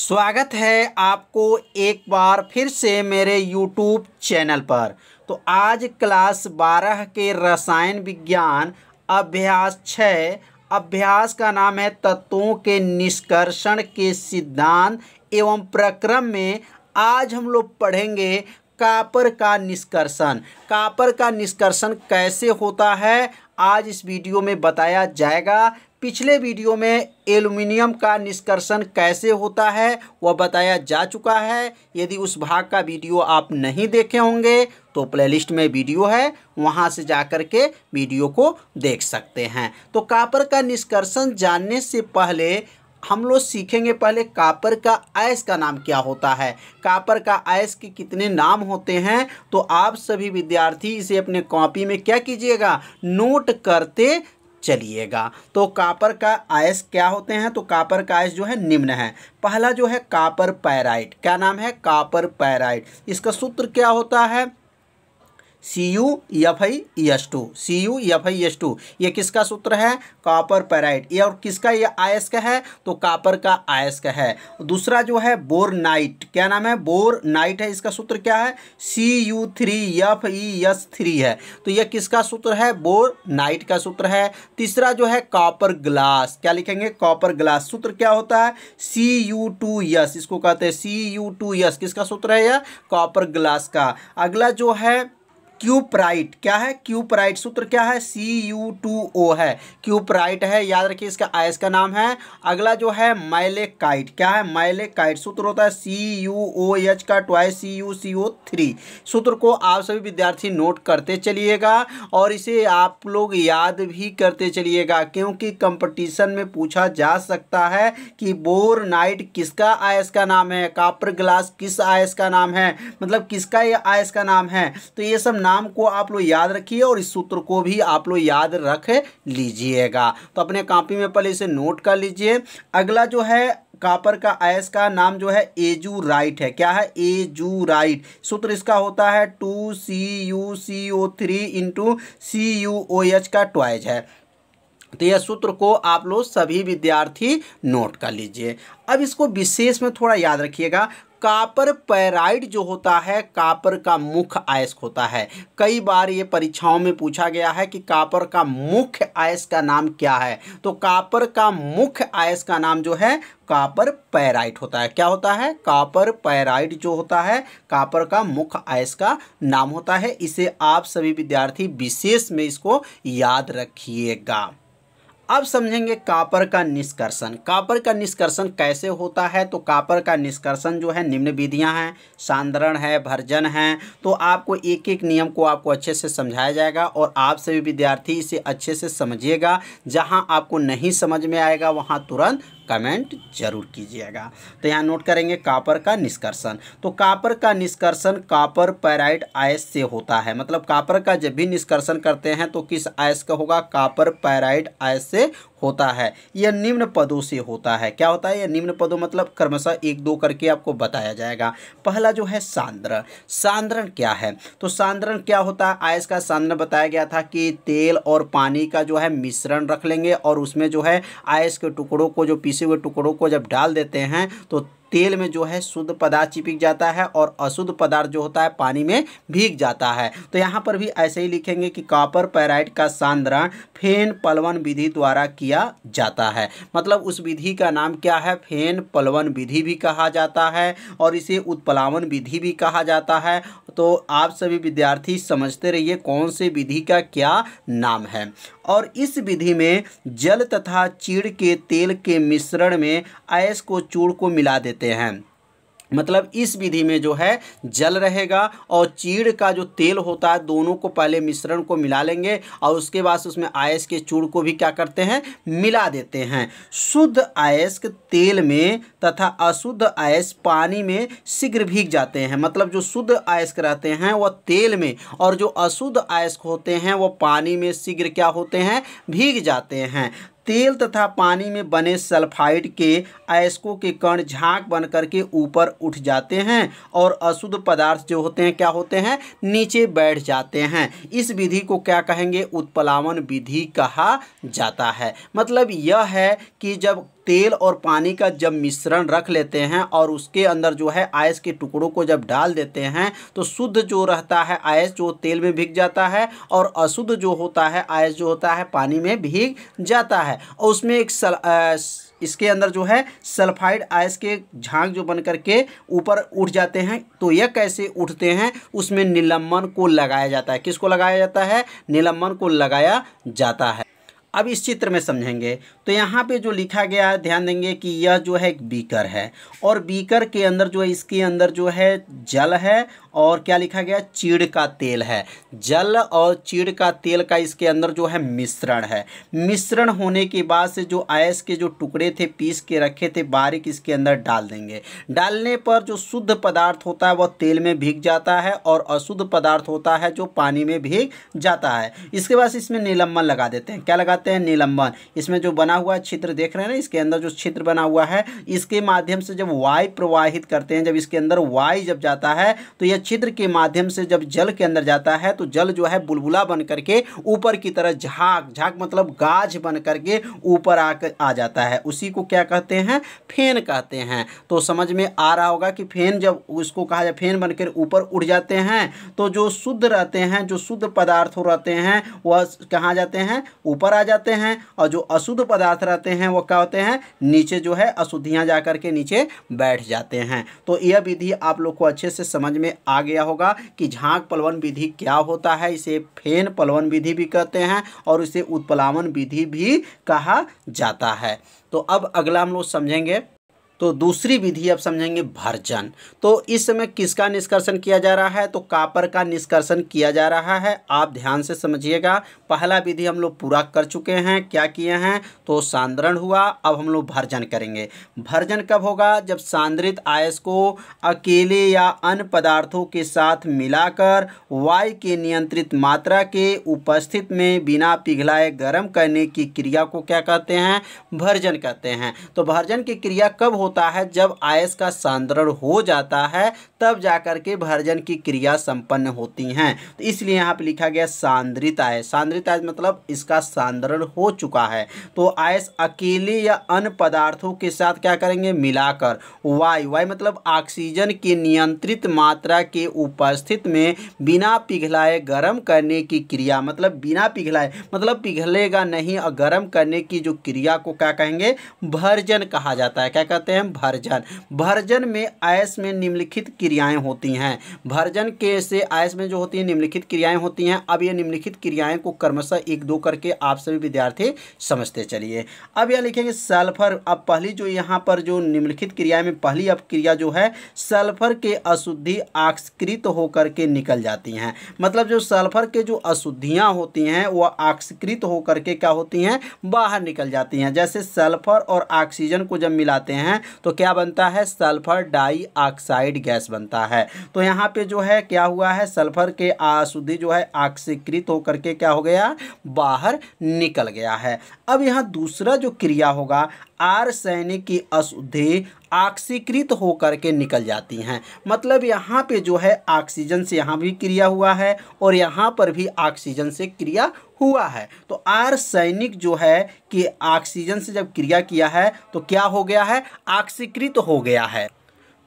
स्वागत है आपको एक बार फिर से मेरे YouTube चैनल पर। तो आज क्लास 12 के रसायन विज्ञान अभ्यास 6 अभ्यास का नाम है तत्वों के निष्कर्षण के सिद्धांत एवं प्रक्रम में आज हम लोग पढ़ेंगे कॉपर का निष्कर्षण। कॉपर का निष्कर्षण कैसे होता है आज इस वीडियो में बताया जाएगा। पिछले वीडियो में एल्युमिनियम का निष्कर्षण कैसे होता है वह बताया जा चुका है। यदि उस भाग का वीडियो आप नहीं देखे होंगे तो प्लेलिस्ट में वीडियो है, वहां से जाकर के वीडियो को देख सकते हैं। तो कॉपर का निष्कर्षण जानने से पहले हम लोग सीखेंगे पहले कॉपर का अयस्क का नाम क्या होता है, कॉपर का अयस्क के कितने नाम होते हैं। तो आप सभी विद्यार्थी इसे अपने कॉपी में क्या कीजिएगा, नोट करते चलिएगा। तो कॉपर का अयस्क क्या होते हैं, तो कॉपर का अयस्क जो है निम्न है। पहला जो है कॉपर पैराइट, क्या नाम है, कॉपर पैराइट। इसका सूत्र क्या होता है, CuFeS2, CuFeS2। ये किसका सूत्र है, कॉपर पैराइट। ये और किसका ये अयस्क है, तो कॉपर का अयस्क है। दूसरा जो है बोरनाइट, क्या नाम है, बोरनाइट है। इसका सूत्र क्या है, Cu3FeS3 है। तो ये किसका सूत्र है, बोरनाइट का सूत्र है। तीसरा जो है कॉपर ग्लास, क्या लिखेंगे, कॉपर ग्लास। सूत्र क्या होता है, Cu2S, इसको कहते हैं Cu2S। किसका सूत्र है, यह कॉपर ग्लास का। अगला जो है क्यूपराइट, क्या है, क्यूपराइट। सूत्र क्या है, Cu2O है, क्यूपराइट है, याद रखिए इसका अयस्क का नाम है। अगला जो है मैलेकाइट, क्या है, मैलेकाइट। सूत्र होता है CuOH का ट्वाइस CuCO3। सूत्र को आप सभी विद्यार्थी नोट करते चलिएगा और इसे आप लोग याद भी करते चलिएगा, क्योंकि कंपटीशन में पूछा जा सकता है कि बोरनाइट किसका अयस्क का नाम है, कॉपर ग्लास किस अयस्क का नाम है, मतलब किसका ये अयस्क का नाम है। तो ये सब नाम को आप लोग याद रखिए और इस सूत्र को भी आप लोग याद रख लीजिएगा। तो अपने कॉपी में पहले इसे नोट कर लीजिए। अगला जो है कॉपर का अयस्क का नाम जो है एजूराइट है, क्या है, एजूराइट। सूत्र इसका होता है 2CuCO3 इंटू CuOH का ट्वाइस है। तो यह सूत्र को आप लोग सभी विद्यार्थी नोट कर लीजिए। अब इसको विशेष में थोड़ा याद रखिएगा। कॉपर पैराइड जो होता है कॉपर का मुख्य अयस्क होता है। कई बार ये परीक्षाओं में पूछा गया है कि कॉपर का मुख्य अयस्क का नाम क्या है, तो कॉपर का मुख्य अयस्क का नाम जो है कॉपर पैराइड होता है। क्या होता है, कॉपर पैराइड जो होता है कॉपर का मुख्य अयस्क का नाम होता है। इसे आप सभी विद्यार्थी विशेष में इसको याद रखिएगा। अब समझेंगे कॉपर का निष्कर्षण। कॉपर का निष्कर्षण कैसे होता है, तो कॉपर का निष्कर्षण जो है निम्न विधियां हैं, सांद्रण है, भर्जन है। तो आपको एक एक नियम को आपको अच्छे से समझाया जाएगा और आप सभी विद्यार्थी इसे अच्छे से समझिएगा। जहां आपको नहीं समझ में आएगा वहां तुरंत कमेंट जरूर कीजिएगा। तो यहाँ नोट करेंगे कॉपर का निष्कर्षण। तो कॉपर का निष्कर्षण कॉपर पैराइड अयस्क से होता है। मतलब कॉपर का जब भी निष्कर्षण करते हैं तो किस अयस्क का होगा, कॉपर पैराइड अयस्क से होता है। यह निम्न पदों से होता है। क्या होता है, यह निम्न पदों मतलब क्रमशः एक दो करके आपको बताया जाएगा। पहला जो है सांद्रण। सांद्रण क्या है, तो सांद्रण क्या होता है, अयस्क का सांद्रण बताया गया था कि तेल और पानी का जो है मिश्रण रख लेंगे और उसमें जो है अयस्क के टुकड़ों को, जो पिसे हुए टुकड़ों को जब डाल देते हैं तो तेल में जो है शुद्ध पदार्थ चिपक जाता है और अशुद्ध पदार्थ जो होता है पानी में भीग जाता है। तो यहाँ पर भी ऐसे ही लिखेंगे कि कॉपर पैराइड का सांद्रण फेन पलवन विधि द्वारा किया जाता है। मतलब उस विधि का नाम क्या है, फेन पलवन विधि भी कहा जाता है और इसे उत्प्लावन विधि भी कहा जाता है। तो आप सभी विद्यार्थी समझते रहिए कौन से विधि का क्या नाम है। और इस विधि में जल तथा चीड़ के तेल के मिश्रण में अयस्क को चूड़ को मिला देते हैं। मतलब इस विधि में जो है जल रहेगा और चीड़ का जो तेल होता है, दोनों को पहले मिश्रण को मिला लेंगे और उसके बाद उसमें अयस्क के चूड़ को भी क्या करते हैं, मिला देते हैं। शुद्ध अयस्क तेल में तथा अशुद्ध अयस्क पानी में शीघ्र भीग जाते हैं। मतलब जो शुद्ध अयस्क रहते हैं वह तेल में और जो अशुद्ध अयस्क होते हैं वह पानी में शीघ्र क्या होते हैं, भीग जाते हैं। तेल तथा पानी में बने सल्फाइड के अयस्कों के कण झाग बन करके ऊपर उठ जाते हैं और अशुद्ध पदार्थ जो होते हैं क्या होते हैं, नीचे बैठ जाते हैं। इस विधि को क्या कहेंगे, उत्प्लावन विधि कहा जाता है। मतलब यह है कि जब तेल और पानी का जब मिश्रण रख लेते हैं और उसके अंदर जो है आयस के टुकड़ों को जब डाल देते हैं तो शुद्ध जो रहता है आयस जो तेल में भीग जाता है और अशुद्ध जो होता है आयस जो होता है पानी में भीग जाता है। और उसमें एक इसके अंदर जो है सल्फाइड आयस के झाग जो बन करके ऊपर उठ जाते हैं। तो यह कैसे उठते हैं, उसमें निलंबन को लगाया जाता है। किसको लगाया जाता है? निलंबन को लगाया जाता है। अब इस चित्र में समझेंगे तो यहाँ पे जो लिखा गया है ध्यान देंगे कि यह जो है एक बीकर है और बीकर के अंदर जो है इसके अंदर जो है जल है और क्या लिखा गया? चीड़ का तेल है। जल और चीड़ का तेल का इसके अंदर जो है मिश्रण है। मिश्रण होने के बाद से जो आयस के जो टुकड़े थे पीस के रखे थे बारीक इसके अंदर डाल देंगे। डालने पर जो शुद्ध पदार्थ होता है वह तेल में भीग जाता है और अशुद्ध पदार्थ होता है जो पानी में भीग जाता है। इसके बाद इसमें निलंबन लगा देते हैं। क्या लगाते हैं? निलंबन। इसमें जो बना हुआ छिद्र देख रहे हैं ना, इसके अंदर जो छिद्र बना हुआ है इसके माध्यम से जब वायु प्रवाहित करते हैं, जब इसके अंदर वायु जब जाता है तो यह छिद्र के माध्यम से जब जल के अंदर जाता है तो जल जो है बुलबुला बन करके ऊपर की तरह झाग मतलब गाज बन करके ऊपर आ जाता है। उसी को क्या कहते हैं? फेन कहते हैं। तो समझ में आ रहा होगा कि फेन जब उसको कहा जाए फेन बनकर ऊपर उड़ जाते हैं तो जो शुद्ध रहते हैं, जो शुद्ध पदार्थ रहते हैं वह कहाँ जाते हैं? ऊपर आ जाते हैं। और जो अशुद्ध पदार्थ रहते हैं वो क्या होते हैं? नीचे जो है अशुद्धियाँ जा करके नीचे बैठ जाते हैं। तो यह विधि आप लोग को अच्छे से समझ में आ गया होगा कि झाग पलवन विधि क्या होता है। इसे फेन पलवन विधि भी कहते हैं और इसे उत्प्लावन विधि भी कहा जाता है। तो अब अगला हम लोग समझेंगे तो दूसरी विधि अब समझेंगे भर्जन। तो इस समय किसका निष्कर्षण किया जा रहा है? तो कॉपर का निष्कर्षण किया जा रहा है। आप ध्यान से समझिएगा। पहला विधि हम लोग पूरा कर चुके हैं। क्या किए हैं? तो सांद्रण हुआ। अब हम लोग भर्जन करेंगे। भर्जन कब होगा? जब सांद्रित आयस को अकेले या अन्य पदार्थों के साथ मिलाकर वायु के नियंत्रित मात्रा के उपस्थित में बिना पिघलाए गर्म करने की क्रिया को क्या कहते हैं? भर्जन कहते हैं। तो भर्जन की क्रिया कब होता है? जब आयस का सांद्रण हो जाता है तब जाकर के भर्जन की क्रिया संपन्न होती हैं। तो इसलिए यहाँ पे लिखा गया सांद्रित आयस। सांद्रित आयस मतलब इसका सांद्रण हो चुका है। तो आयस अकेले या अन्य पदार्थों के साथ क्या करेंगे? मिलाकर वायु मतलब ऑक्सीजन की नियंत्रित मात्रा के उपस्थित में बिना पिघलाए गर्म करने की क्रिया, मतलब बिना पिघलाए मतलब पिघलेगा नहीं और गर्म करने की जो क्रिया को क्या कहेंगे? भर्जन कहा जाता है। क्या कहते हैं? भर्जन। भर्जन में आयस में निम्नलिखित क्रियाएं होती हैं। भर्जन के से आयस में जो होती है निम्नलिखित क्रियाएं होती हैं। अब ये निम्नलिखित क्रियाएं को क्रमशः एक दो करके आप सभी विद्यार्थी समझते चलिए। अब यह लिखेंगे सल्फर। अब पहली जो यहाँ पर जो निम्नलिखित क्रिया में पहली अब क्रिया जो है सल्फर के अशुद्धि ऑक्सीकृत होकर के निकल जाती हैं। मतलब जो सल्फर के जो अशुद्धियाँ होती हैं वह ऑक्सीकृत होकर के क्या होती हैं? बाहर निकल जाती हैं। जैसे सल्फर और ऑक्सीजन को जब मिलाते हैं तो क्या बनता है? सल्फर डाइऑक्साइड गैस बनता है। तो यहाँ पे जो है क्या हुआ है? सल्फर के अशुद्धि जो है ऑक्सीकृत होकर के क्या हो गया? बाहर निकल गया है। अब यहाँ दूसरा जो क्रिया होगा आर्सेनिक की अशुद्धि ऑक्सीकृत होकर के निकल जाती हैं। मतलब यहाँ पे जो है ऑक्सीजन से यहाँ भी क्रिया हुआ है और यहाँ पर भी ऑक्सीजन से क्रिया हुआ है। तो आर्सेनिक जो है कि ऑक्सीजन से जब क्रिया किया है तो क्या हो गया है? ऑक्सीकृत हो गया है।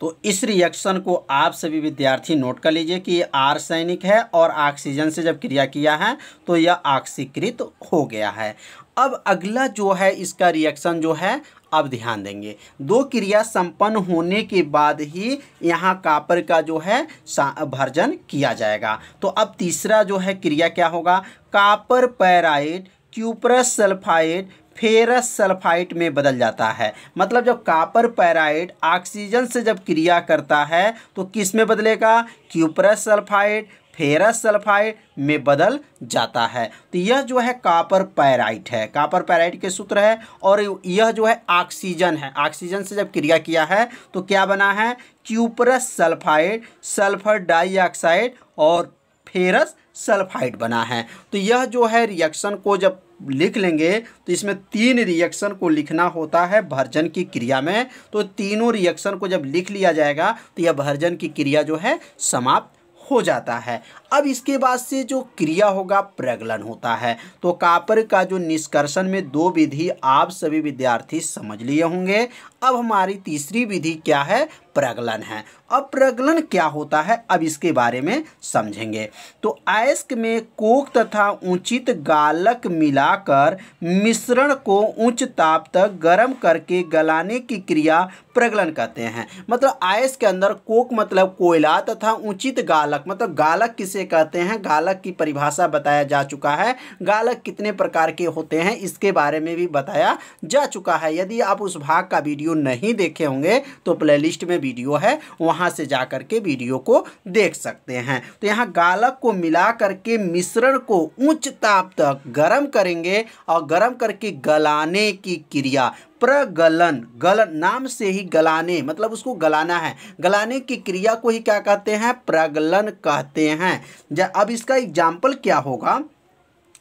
तो इस रिएक्शन को आप सभी विद्यार्थी नोट कर लीजिए कि ये आर्सेनिक है और ऑक्सीजन से जब क्रिया किया है तो यह ऑक्सीकृत हो गया है। अब अगला जो है इसका रिएक्शन जो है अब ध्यान देंगे। दो क्रिया संपन्न होने के बाद ही यहाँ कॉपर का जो है भर्जन किया जाएगा। तो अब तीसरा जो है क्रिया क्या होगा? Copper pyrite cuprous sulphide ferrous sulphide में बदल जाता है। मतलब जब कॉपर पैराइड ऑक्सीजन से जब क्रिया करता है तो किस में बदलेगा? क्यूप्रस सल्फाइड फेरस सल्फाइड में बदल जाता है। तो यह जो है कॉपर पैराइड है। कॉपर पैराइड के सूत्र है और यह जो है ऑक्सीजन है। ऑक्सीजन से जब क्रिया किया है तो क्या बना है? क्यूप्रस सल्फाइड, सल्फर डाइऑक्साइड और फेरस सल्फाइड बना है। तो यह जो है रिएक्शन को जब लिख लेंगे तो इसमें तीन रिएक्शन को लिखना होता है भर्जन की क्रिया में। तो तीनों रिएक्शन को जब लिख लिया जाएगा तो यह भर्जन की क्रिया जो है समाप्त हो जाता है। अब इसके बाद से जो क्रिया होगा प्रगलन होता है। तो कॉपर का जो निष्कर्षण में 2 विधि आप सभी विद्यार्थी समझ लिए होंगे। अब हमारी तीसरी विधि क्या है? प्रगलन है। अब प्रगलन क्या होता है, अब इसके बारे में समझेंगे। तो अयस्क में कोक तथा उचित गालक मिलाकर मिश्रण को उच्च ताप तक गर्म करके गलाने की क्रिया प्रगलन कहते हैं। मतलब अयस्क के अंदर कोक मतलब कोयला तथा उचित गालक मतलब गालक किसे कहते हैं, गालक की परिभाषा बताया जा चुका है। गालक कितने प्रकार के होते हैं इसके बारे में भी बताया जा चुका है। यदि आप उस भाग का वीडियो नहीं देखे होंगे तो प्लेलिस्ट में वीडियो है, वहां से जाकर के वीडियो को देख सकते हैं। तो यहाँ गालक को मिला करके मिश्रण को उच्च ताप तक गर्म करेंगे और गर्म करके गलाने की क्रिया प्रगलन, गलन नाम से ही गलाने मतलब उसको गलाना है, गलाने की क्रिया को ही क्या कहते हैं? प्रगलन कहते हैं। अब इसका एग्जाम्पल क्या होगा,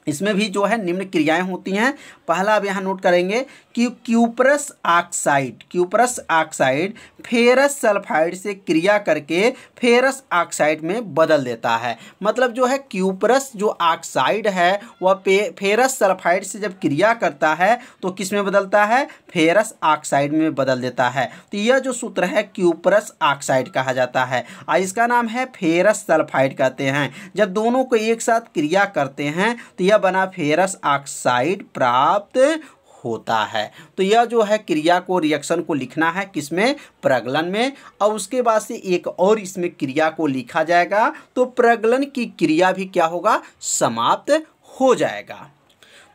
इसमें भी जो है निम्न क्रियाएं होती हैं। पहला अब यहाँ नोट करेंगे कि क्यूपरस ऑक्साइड फेरस सल्फाइड से क्रिया करके फेरस ऑक्साइड में बदल देता है। मतलब जो है क्यूपरस जो ऑक्साइड है वह फेरस सल्फाइड से जब क्रिया करता है तो किस में बदलता है? फेरस ऑक्साइड में बदल देता है। तो यह जो सूत्र है क्यूपरस ऑक्साइड कहा जाता है और इसका नाम है फेरस सल्फाइड कहते हैं। जब दोनों को एक साथ क्रिया करते हैं तो यह बना फेरस ऑक्साइड प्राप्त होता है। तो यह जो है क्रिया को, रिएक्शन को लिखना है किसमें? प्रगलन में। और उसके बाद से एक और इसमें क्रिया को लिखा जाएगा तो प्रगलन की क्रिया भी क्या होगा? समाप्त हो जाएगा।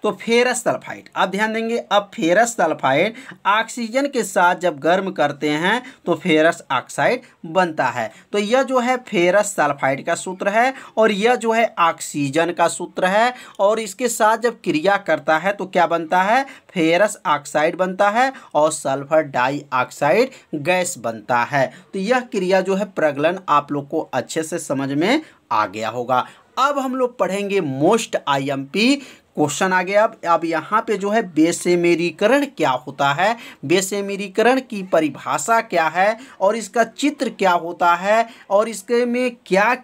तो फेरस सल्फाइड, अब ध्यान देंगे, अब फेरस सल्फाइड ऑक्सीजन के साथ जब गर्म करते हैं तो फेरस ऑक्साइड बनता है। तो यह जो है फेरस सल्फाइड का सूत्र है और यह जो है ऑक्सीजन का सूत्र है और इसके साथ जब क्रिया करता है तो क्या बनता है? फेरस ऑक्साइड बनता है और सल्फर डाइऑक्साइड गैस बनता है। तो यह क्रिया जो है प्रगलन आप लोग को अच्छे से समझ में आ गया होगा। अब हम लोग पढ़ेंगे मोस्ट आईएमपी क्वेश्चन आ गया। अब यहाँ पे जो है बेसेमेरीकरण क्या होता है, बेसेमेरीकरण की परिभाषा क्या है और इसका चित्र क्या होता है और इसके में क्या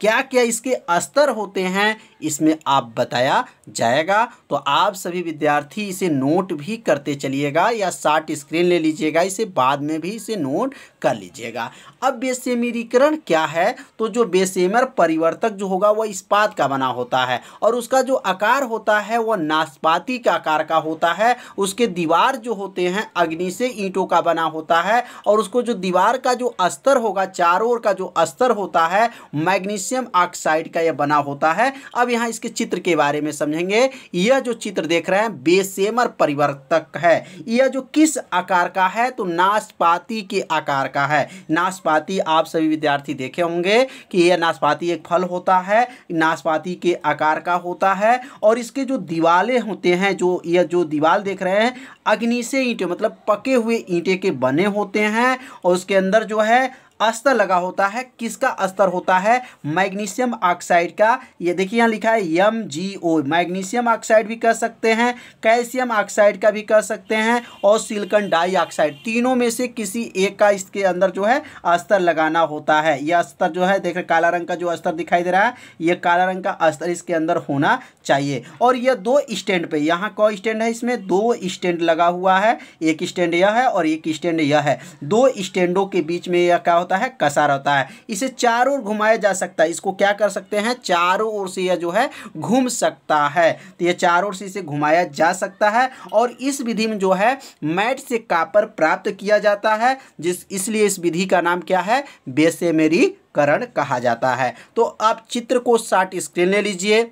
क्या इसके स्तर होते हैं, इसमें आप बताया जाएगा। तो आप सभी विद्यार्थी इसे नोट भी करते चलिएगा या शॉर्ट स्क्रीन ले लीजिएगा, इसे बाद में भी इसे नोट कर लीजिएगा। अब बेसेमेरीकरण क्या है? तो जो बेसेमर परिवर्तक जो होगा वह इस्पात का बना होता है और उसका जो आकार होता है वह नाशपाती का आकार का होता है। उसके दीवार जो होते हैं अग्नि से ईंटों का बना होता है और उसको जो दीवार का जो अस्तर होगा, चारों ओर का जो अस्तर होता है मैग्नीशियम ऑक्साइड का यह बना होता है। अब यहाँ इसके चित्र के बारे में समझेंगे। यह जो चित्र देख रहे हैं बेसेमर परिवर्तक है। यह जो किस आकार का है? तो नाशपाती के आकार का है। नाशपाती आप सभी विद्यार्थी देखे होंगे कि यह नाशपाती एक फल होता है, नाशपाती के आकार का होता है और इसके जो दीवालें होते हैं, जो यह जो दीवार देख रहे हैं अग्नि से ईंटे मतलब पके हुए ईंटे के बने होते हैं और उसके अंदर जो है अस्तर लगा होता है। किसका अस्तर होता है? मैग्नीशियम ऑक्साइड का। ये देखिए यहाँ लिखा है MgO, मैग्नीशियम ऑक्साइड भी कह सकते हैं, कैल्शियम ऑक्साइड का भी कह सकते हैं और सिलिकॉन डाइऑक्साइड, तीनों में से किसी एक का इसके अंदर जो है अस्तर लगाना होता है। यह अस्तर जो है देख रहे काला रंग का जो अस्तर दिखाई दे रहा है, यह काला रंग का अस्तर इसके अंदर होना चाहिए। और यह 2 स्टैंड पे, यहाँ कौ स्टैंड है? इसमें 2 स्टैंड लगा हुआ है, एक स्टैंड यह है और एक स्टैंड यह है। 2 स्टैंडों के बीच में यह क्या होता है? कसा रहता है। इसे चारों ओर घुमाया जा सकता है। इसको क्या कर सकते हैं? चारों ओर से यह जो है घूम सकता है। तो यह चारों ओर से इसे घुमाया जा सकता है और इस विधि में जो है मैट से कॉपर प्राप्त किया जाता है, इसलिए इस विधि का नाम क्या है? बेसेमेरीकरण कहा जाता है। तो आप चित्र को शॉर्ट स्क्रीन ले लीजिए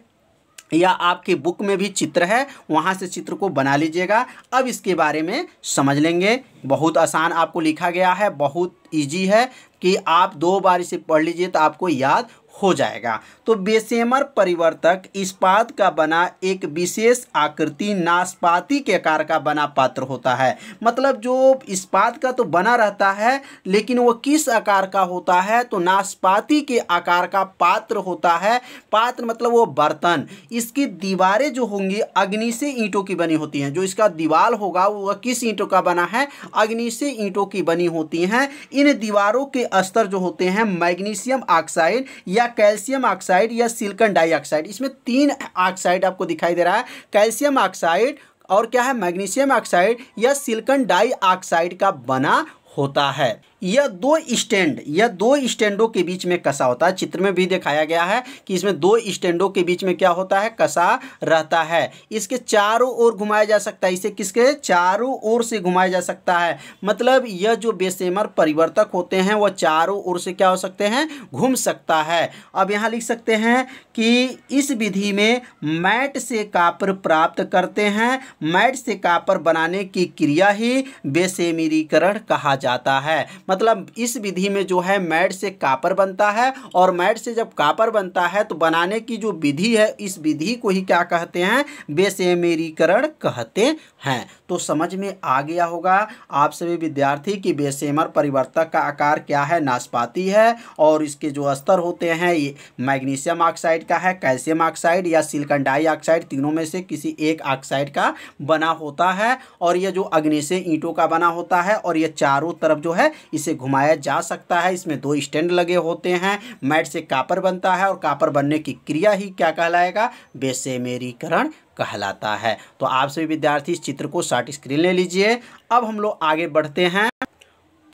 या आपकी बुक में भी चित्र है, वहाँ से चित्र को बना लीजिएगा। अब इसके बारे में समझ लेंगे। बहुत आसान आपको लिखा गया है, बहुत इजी है कि आप 2 बार इसे पढ़ लीजिए तो आपको याद हो जाएगा। तो बेसेमर परिवर्तक इस्पात का बना एक विशेष आकृति नाशपाती के आकार का बना पात्र होता है। मतलब जो इस्पात का तो बना रहता है लेकिन वो किस आकार का होता है? तो नाशपाती के आकार का पात्र होता है। पात्र मतलब वो बर्तन। इसकी दीवारें जो होंगी अग्नि से ईंटों की बनी होती हैं। जो इसका दीवार होगा वो किस ईंटों का बना है? अग्नि से ईंटों की बनी होती हैं। इन दीवारों के अस्तर जो होते हैं मैग्नीशियम ऑक्साइड या या कैल्शियम ऑक्साइड या सिलिकॉन डाइऑक्साइड। इसमें 3 ऑक्साइड आपको दिखाई दे रहा है, कैल्शियम ऑक्साइड और क्या है मैग्नीशियम ऑक्साइड या सिलिकॉन डाइऑक्साइड का बना होता है। यह दो स्टैंडों के बीच में कसा होता है। चित्र में भी दिखाया गया है कि इसमें 2 स्टैंडों के बीच में क्या होता है, कसा रहता है। इसके चारों ओर घुमाया जा सकता है, इसे किसके चारों ओर से घुमाया जा सकता है। मतलब यह जो बेशेमर परिवर्तक होते हैं वह चारों ओर से क्या हो सकते हैं, घूम सकता है। अब यहाँ लिख सकते हैं कि इस विधि में मैट से कॉपर प्राप्त करते हैं। मैट से कॉपर बनाने की क्रिया ही बेशेमरीकरण कहा जाता है। मतलब इस विधि में जो है मैट से कॉपर बनता है और मैट से जब कॉपर बनता है तो बनाने की जो विधि है इस विधि को ही क्या कहते हैं, बेशेमरीकरण कहते हैं। तो समझ में आ गया होगा आप सभी विद्यार्थी कि बेशेमर परिवर्तक का आकार क्या है, नाशपाती है और इसके जो स्तर होते हैं ये मैग्नीशियम ऑक्साइड का है, कैल्शियम ऑक्साइड या सिलिकॉन डाइऑक्साइड, तीनों में से किसी एक ऑक्साइड का बना होता है। और यह जो अग्नेय ईंटों का बना होता है और यह चारों तरफ जो है इसे घुमाया जा सकता है। इसमें 2 स्टैंड लगे होते हैं। मैट से कॉपर बनता है और कॉपर बनने की क्रिया ही क्या कहलाएगा, बेशेमरीकरण कहलाता है। तो आप सभी विद्यार्थी इस चित्र को शॉर्ट स्क्रीन ले लीजिए। अब हम लोग आगे बढ़ते हैं।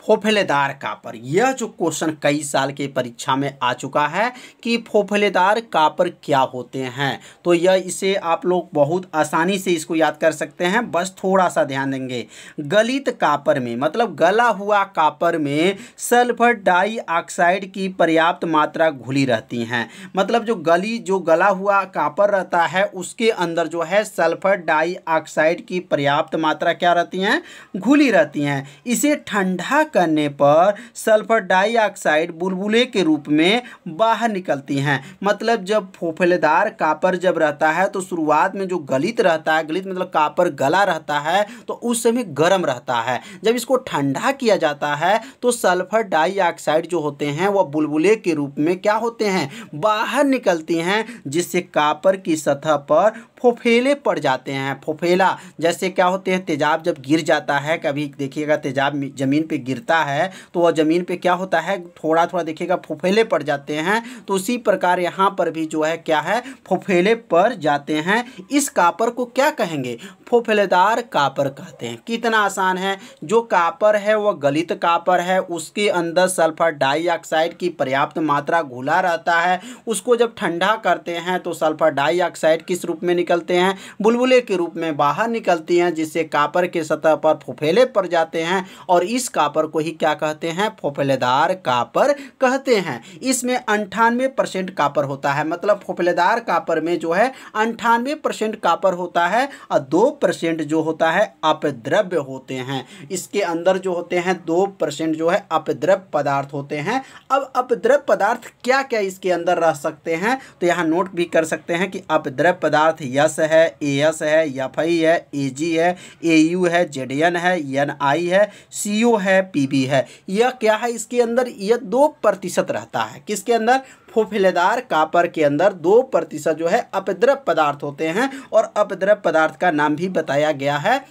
फोफेलेदार कॉपर, यह जो क्वेश्चन कई साल के परीक्षा में आ चुका है कि फोफेलेदार कॉपर क्या होते हैं। तो यह इसे आप लोग बहुत आसानी से इसको याद कर सकते हैं, बस थोड़ा सा ध्यान देंगे। गलित कॉपर में मतलब गला हुआ कॉपर में सल्फर डाइऑक्साइड की पर्याप्त मात्रा घुली रहती हैं। मतलब जो गला हुआ कॉपर रहता है उसके अंदर जो है सल्फर डाइऑक्साइड की पर्याप्त मात्रा क्या रहती हैं, घुली रहती हैं। इसे ठंडा करने पर सल्फर डाइऑक्साइड बुलबुले के रूप में बाहर निकलती हैं। मतलब जब फोफेलेदार कॉपर जब रहता है तो शुरुआत में जो गलित रहता है, गलित मतलब कॉपर गला रहता है तो उस समय गर्म रहता है। जब इसको ठंडा किया जाता है तो सल्फर डाइऑक्साइड जो होते हैं वह बुलबुले के रूप में क्या होते हैं, बाहर निकलती हैं, जिससे कॉपर की सतह पर फोफेले पड़ जाते हैं। फोफेला जैसे क्या होते हैं, तेजाब जब गिर जाता है, कभी देखिएगा तेजाब जमीन पे गिरता है तो वह जमीन पे क्या होता है, थोड़ा थोड़ा देखिएगा फोफेले पड़ जाते हैं। तो उसी प्रकार यहाँ पर भी जो है क्या है, फोफेले पड़ जाते हैं। इस कॉपर को क्या कहेंगे, फोफेलेदार कॉपर कहते हैं। कितना आसान है, जो कॉपर है वह गलित कॉपर है, उसके अंदर सल्फर डाइऑक्साइड की पर्याप्त मात्रा घुला रहता है। उसको जब ठंडा करते हैं तो सल्फर डाइऑक्साइड किस रूप में निकलते हैं, बुलबुले के रूप में बाहर निकलती हैं, जिससे कॉपर के सतह पर फोफेले पड़ जाते हैं और इस कॉपर को ही क्या कहते हैं, फोफेलेदार कॉपर कहते हैं। इसमें 98% कॉपर होता है। मतलब फोफेलेदार कॉपर में जो है 98% कॉपर होता है और 2% जो होता है अपद्रव्य होते हैं। इसके अंदर जो होते हैं 2% जो है अपद्रव्य पदार्थ होते हैं। अब अपद्रव्य पदार्थ क्या क्या इसके अंदर रह सकते हैं, तो यहाँ नोट भी कर सकते हैं कि अपद्रव्य पदार्थ यस है, एएस है, एफई है, एजी है, एयू है, जेडएन है, एनआई है, सीओ है, पीबी है। यह क्या है, इसके अंदर यह 2% रहता है। किसके अंदर, फोफेलेदार कॉपर के अंदर 2% जो है अपद्रव्य पदार्थ होते हैं और अपद्रव्य पदार्थ का नाम भी बताया गया है।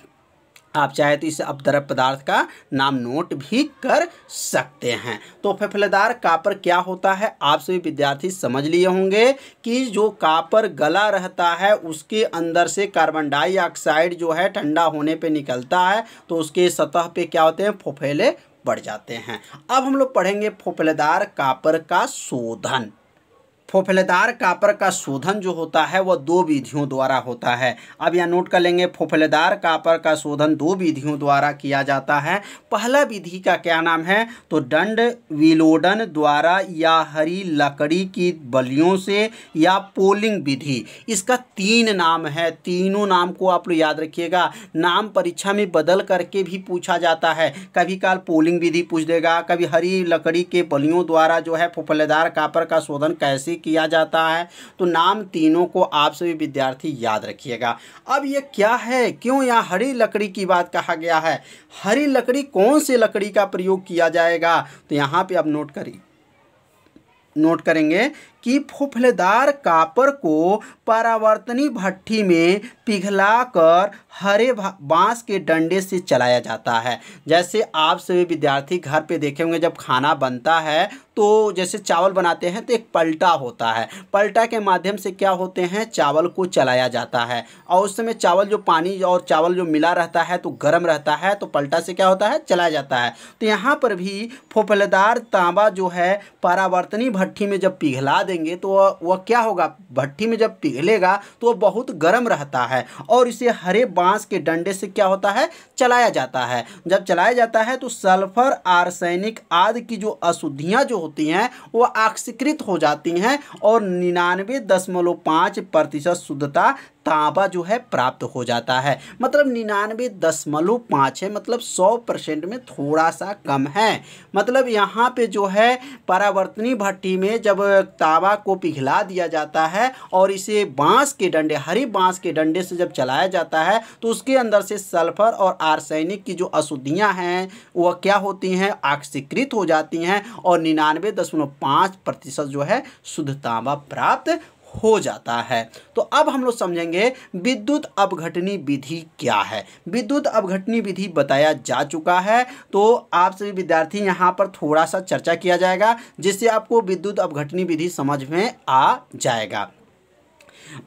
आप चाहे तो इस अपद्रव्य पदार्थ का नाम नोट भी कर सकते हैं। तो फोफेलेदार कॉपर क्या होता है, आप सभी विद्यार्थी समझ लिए होंगे कि जो कॉपर गला रहता है उसके अंदर से कार्बन डाइऑक्साइड जो है ठंडा होने पे निकलता है तो उसके सतह पे क्या होते हैं, फोफेले बढ़ जाते हैं। अब हम लोग पढ़ेंगे फोफेलेदार कॉपर का शोधन। फोफेलेदार कॉपर का शोधन जो होता है वह 2 विधियों द्वारा होता है। अब यह नोट कर लेंगे, फोफेलेदार कॉपर का शोधन 2 विधियों द्वारा किया जाता है। पहला विधि का क्या नाम है, तो दंड विलोडन द्वारा या हरी लकड़ी की बलियों से या पोलिंग विधि। इसका 3 नाम है, तीनों नाम को आप लोग याद रखिएगा। नाम परीक्षा में बदल करके भी पूछा जाता है, कभी काल पोलिंग विधि पूछ देगा, कभी हरी लकड़ी के बलियों द्वारा जो है फोफेलेदार कॉपर का शोधन कैसे किया जाता है। तो नाम तीनों को आप सभी विद्यार्थी याद रखिएगा। अब ये क्या है, क्यों यहाँ हरी लकड़ी की बात कहा गया है, हरी लकड़ी कौन से लकड़ी का प्रयोग किया जाएगा, तो यहाँ पे आप नोट करेंगे कि फुफलेदार कॉपर को परावर्तनी भट्ठी में पिघलाकर हरे बांस के डंडे से चलाया जाता है। जैसे आप सभी विद्यार्थी घर पे देखे होंगे, जब खाना बनता है तो जैसे चावल बनाते हैं तो एक पलटा होता है, पलटा के माध्यम से क्या होते हैं, चावल को चलाया जाता है। और उस समय चावल जो पानी और चावल जो मिला रहता है तो गर्म रहता है, तो पलटा से क्या होता है, चलाया जाता है। तो यहाँ पर भी फुफलेदार तांबा जो है परावर्तनी भट्ठी में जब पिघला देंगे तो वह क्या होगा, भट्ठी में जब पिघलेगा तो वह बहुत गर्म रहता है और इसे हरे बांस के डंडे से क्या होता है, चलाया जाता है। जब चलाया जाता है तो सल्फर, आर्सेनिक आदि की जो अशुद्धियाँ जो होती हैं वो ऑक्सीकृत हो जाती हैं और 99.5% शुद्धता तांबा जो है प्राप्त हो जाता है। मतलब 99.5 है, मतलब 100% में थोड़ा सा कम है। मतलब यहाँ पे जो है परावर्तनी भट्टी में जब तांबा को पिघला दिया जाता है और इसे बांस के डंडे, हरी बांस के डंडे से जब चलाया जाता है तो उसके अंदर से सल्फर और आर्सेनिक की जो अशुद्धियाँ हैं वह क्या होती हैं, ऑक्सीकृत हो जाती हैं और 99.5% जो है शुद्ध तांबा प्राप्त हो जाता है। तो अब हम लोग समझेंगे विद्युत अपघटनी विधि क्या है। विद्युत अपघटनी विधि बताया जा चुका है, तो आप सभी विद्यार्थी यहाँ पर थोड़ा सा चर्चा किया जाएगा जिससे आपको विद्युत अपघटनी विधि समझ में आ जाएगा।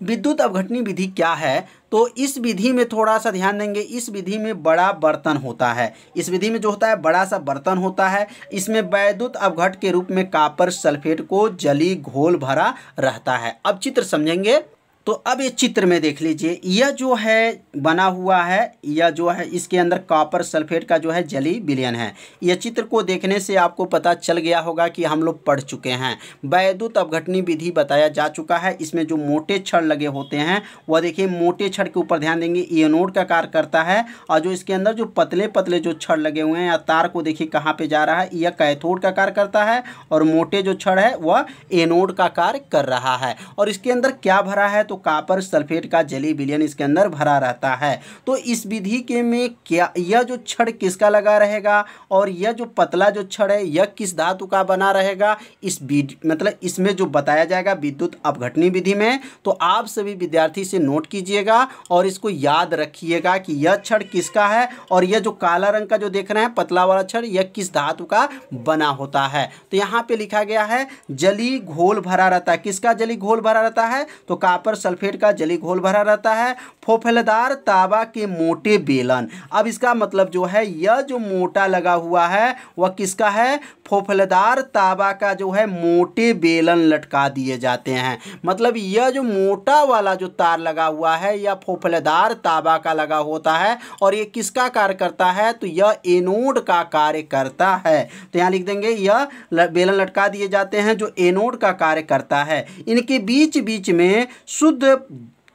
विद्युत अपघटनी विधि क्या है, तो इस विधि में थोड़ा सा ध्यान देंगे। इस विधि में बड़ा बर्तन होता है, इस विधि में जो होता है बड़ा सा बर्तन होता है। इसमें वैद्युत अपघट के रूप में कॉपर सल्फेट को जली घोल भरा रहता है। अब चित्र समझेंगे तो अब ये चित्र में देख लीजिए, यह जो है बना हुआ है, यह जो है इसके अंदर कॉपर सल्फेट का जो है जली विलयन है। यह चित्र को देखने से आपको पता चल गया होगा कि हम लोग पढ़ चुके हैं। वैद्युत अपघटनी विधि बताया जा चुका है। इसमें जो मोटे छड़ लगे होते हैं वह देखिए, मोटे छड़ के ऊपर ध्यान देंगे एनोड का कार्य करता है और जो इसके अंदर जो पतले पतले जो छड़ लगे हुए हैं या तार को देखिए कहाँ पे जा रहा है, यह कैथोड का कार्य करता है और मोटे जो छड़ है वह एनोड का कार्य कर रहा है। और इसके अंदर क्या भरा है, तो कॉपर सल्फेट का जली विलयन इसके अंदर भरा रहता है। तो इस विधि के में क्या, यह जो छड़ किसका लगा रहेगा और यह जो पतला जो छड़ है यह किस धातु का बना रहेगा, इस मतलब इसमें जो बताया जाएगा विद्युत अपघटनी विधि में। तो आप सभी विद्यार्थी से नोट कीजिएगा और इसको याद रखिएगा कि यह छड़ किसका है और यह जो काला रंग का जो देख रहे हैं पतला वाला छड़, यह किस धातु का बना होता है। तो यहाँ पे लिखा गया है जली घोल भरा रहता है। किसका जली घोल भरा रहता है, तो कॉपर सल्फेट का जली घोल भरा रहता है। फुफलेदार तांबा के मोटे बेलन, अब इसका मतलब जो है यह जो मोटा लगा हुआ है वह किसका है, फुफलेदार तांबा का जो है मोटे बेलन लटका दिए जाते हैं। मतलब यह जो मोटा वाला जो तार लगा हुआ है यह फुफलेदार तांबा का लगा होता है और ये किसका कार्य करता है, तो यह एनोड का कार्य करता है। तो यहाँ लिख देंगे यह बेलन लटका दिए जाते हैं जो एनोड का कार्य करता है। इनके बीच बीच में शुद्ध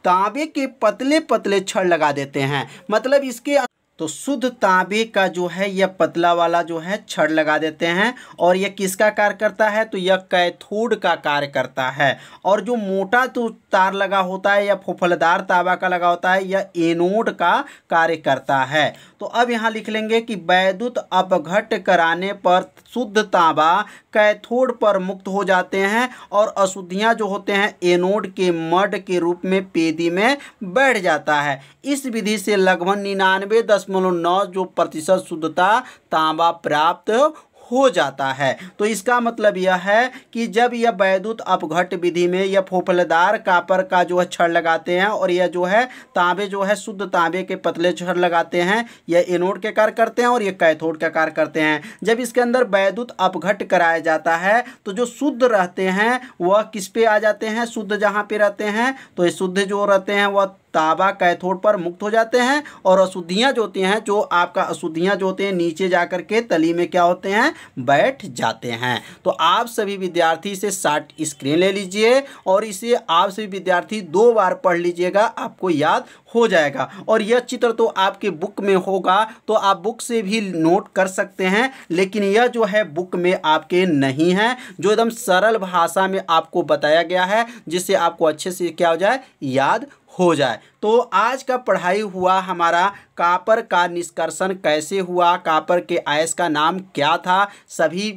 तांबे के पतले पतले छड़ लगा देते हैं। मतलब इसके तो शुद्ध तांबे का जो है यह पतला वाला जो है छड़ लगा देते हैं और यह किसका कार्य करता है, तो यह कैथोड का कार्य करता है। और जो मोटा तो तार लगा होता है या फुफलेदार तांबा का लगा होता है यह एनोड का कार्य करता है। तो अब यहाँ लिख लेंगे कि वैद्युत अपघट कराने पर शुद्ध तांबा कैथोड पर मुक्त हो जाते हैं और अशुद्धियाँ जो होते हैं एनोड के मड के रूप में पेदी में बैठ जाता है। इस विधि से लगभग 99.9 जो प्रतिशत शुद्धता तांबा प्राप्त हो जाता है। तो इसका मतलब यह है कि जब यह वैद्युत अपघट विधि में यह फुफलेदार कॉपर का जो है छड़ लगाते हैं और यह जो है तांबे जो है शुद्ध तांबे के पतले छड़ लगाते हैं, यह एनोड के कार्य करते हैं और यह कैथोड का कार्य करते हैं। जब इसके अंदर वैद्युत अपघट कराया जाता है तो जो शुद्ध रहते हैं वह किस पे आ जाते हैं, शुद्ध जहाँ पे रहते हैं तो ये शुद्ध जो रहते हैं वह तांबा कैथोड पर मुक्त हो जाते हैं और अशुद्धियाँ जो होती हैं, जो आपका अशुद्धियाँ जो होते हैं नीचे जाकर के तली में क्या होते हैं, बैठ जाते हैं। तो आप सभी विद्यार्थी से शॉर्ट स्क्रीन ले लीजिए और इसे आप सभी विद्यार्थी 2 बार पढ़ लीजिएगा, आपको याद हो जाएगा। और यह चित्र तो आपके बुक में होगा तो आप बुक से भी नोट कर सकते हैं, लेकिन यह जो है बुक में आपके नहीं है, जो एकदम सरल भाषा में आपको बताया गया है जिससे आपको अच्छे से क्या हो जाए, याद हो जाए। तो आज का पढ़ाई हुआ हमारा कॉपर का निष्कर्षण कैसे हुआ, कॉपर के अयस्क का नाम क्या था, सभी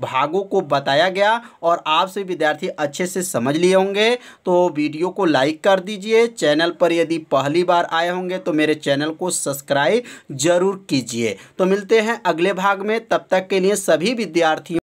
भागों को बताया गया और आप से विद्यार्थी अच्छे से समझ लिए होंगे। तो वीडियो को लाइक कर दीजिए। चैनल पर यदि पहली बार आए होंगे तो मेरे चैनल को सब्सक्राइब जरूर कीजिए। तो मिलते हैं अगले भाग में, तब तक के लिए सभी विद्यार्थियों